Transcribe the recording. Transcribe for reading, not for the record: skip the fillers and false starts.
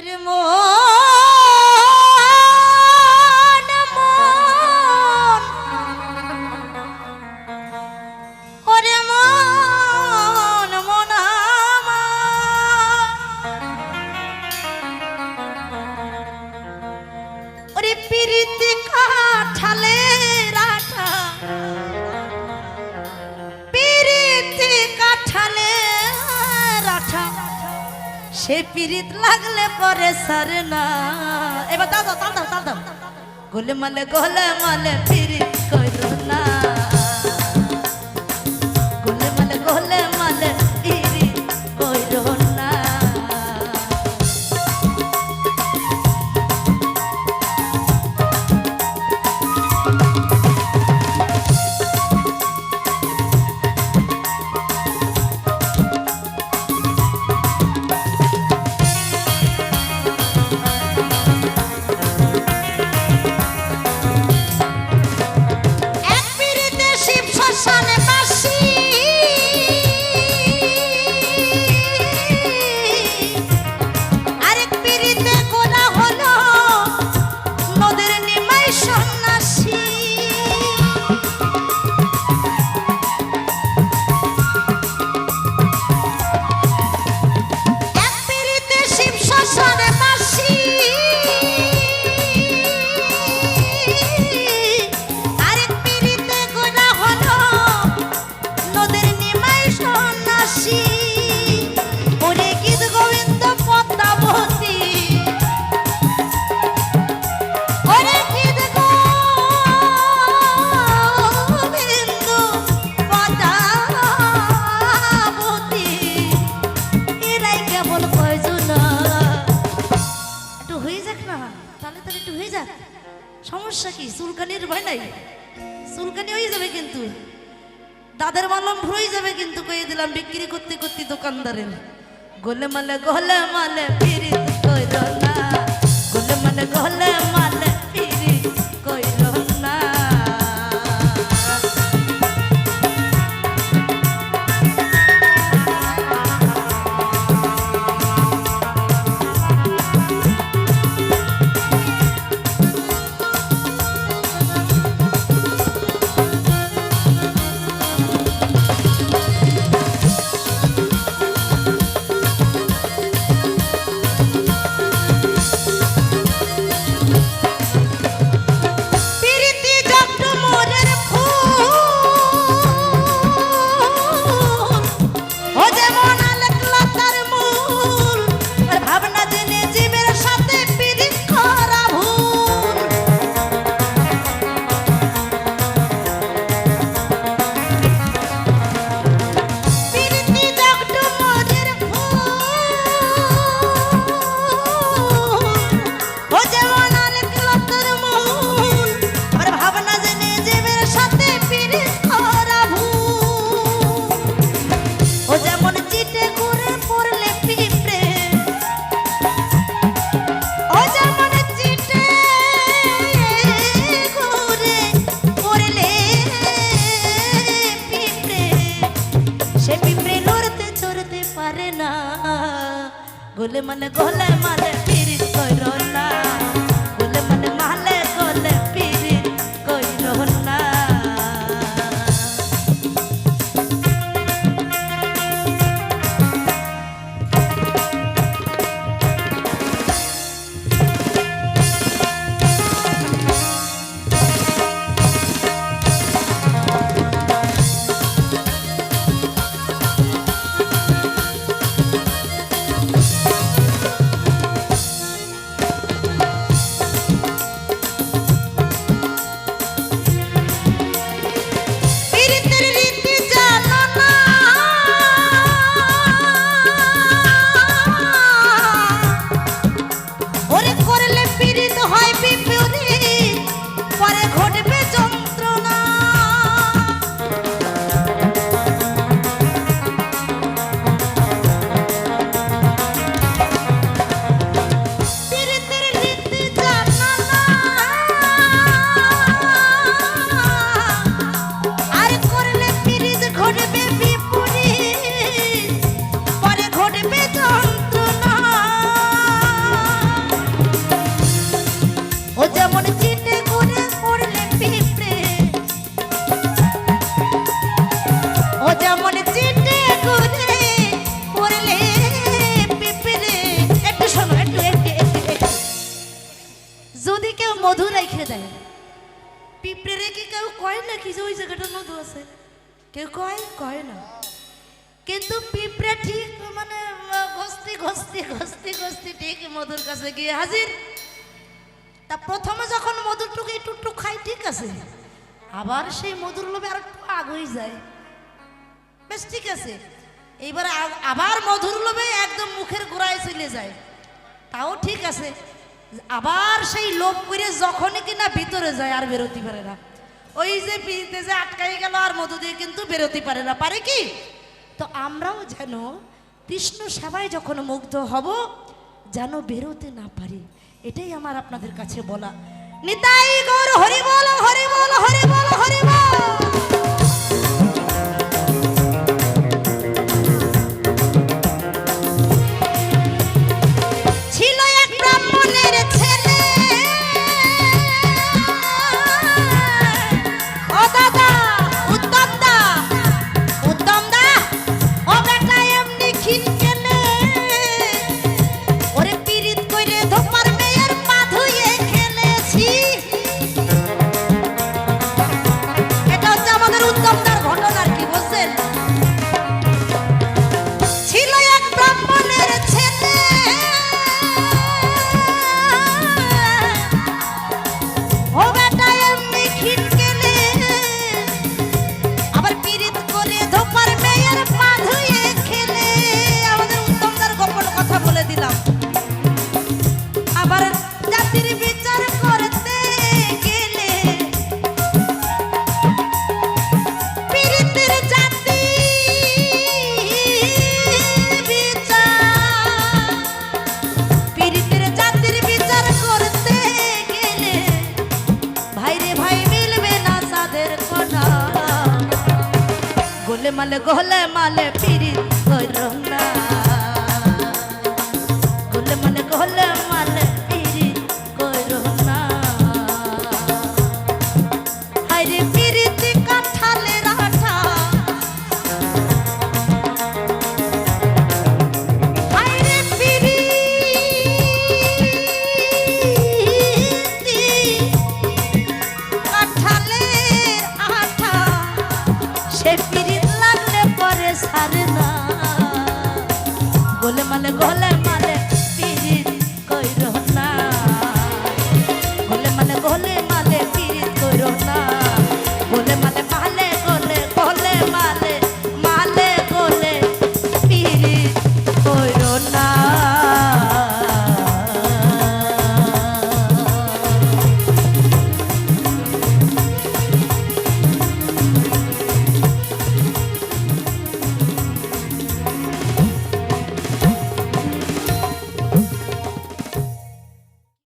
ওরে মন মন ওরে মন মন ওরে পিরিতি কাঠালে রাঠা পিরিতি কাঠালে রাঠা সে পিরিত লাগলে পরে সারে না এবার দাও দাও তাল দাও তাল দাও গোলে মালে পিরিত কইরো না গোলে মালে পিরিত কইরো না সমস্যা কি চুলকানির ভয় নাই চুলকানি হয়ে যাবে কিন্তু দাদের মালম হয়ে যাবে কিন্তু কইয়ে দিলাম বিক্রি করতে করতে দোকানদারের গোলে মালে পিরিত কইরো না গোলে মালে পিরিত কইরো না গোলে মালে পিরিত কইরো না গোলে মালে পিরিত কইরো না রেখে দেয়। পিঁপড়ে রেখে কেউ কয় না কি যে ওই জায়গাটার মধু আছে, কেউ কয় কয় না। কিন্তু পিঁপড়ে ঠিক মানে ঘষতে ঘষতে ঘষতে ঘষতে ঠিক মধুর কাছে গিয়ে হাজির। তা প্রথমে যখন মধুরটুকু একটু খাই ঠিক আছে, আবার সেই মধুর লোভে আর একটু আগুই যায়, বেশ ঠিক আছে। এইবার আবার মধুর লোভে একদম মুখের গোড়ায় চলে যায়, তাও ঠিক আছে। আবার সেই লোভ করে যখনই কিনা ভিতরে যায় আর বেরোতে পারে না, ওই যে পিতে যে আটকাই গেল আর মধু দিয়ে কিন্তু বেরোতে পারে না, পারে কি? তো আমরাও যেন কৃষ্ণ সেবায় যখন মুগ্ধ হব যেন বেরোতে না পারি, এটাই আমার আপনাদের কাছে বলা। নিতাই গৌর হরি বল হরি বল হরি বল হরি বল। ছিল এক ব্রাহ্মণের ছেলে, ও দাদা উত্তম দা, উত্তম দা ও বেটা এমনি খিন কেনে, ওরে পীড়িত কইরে ধোপার মেয়ের পা ধুয়ে খেলেছি। এটা হচ্ছে আমাদের উত্তম দার ঘটনা আর কি, বুঝছেন? ছিল এক ব্রাহ্মণের ছেলে, ও বেটা এমনি খিন কেনে, আবার পীড়িত করে ধোপার মেয়ের পা ধুয়ে খেলে। আমাদের উত্তম দার গোপন কথা বলে দিলাম। আবার জাতির বিচার করতে গেলে পীড়িতের জাতি বিচার, পীড়িতের জাতির বিচার করতে গেলে ভাই রে ভাই মিলবে না সাদের কোনা, গোলে মালে পীড়িত কইরো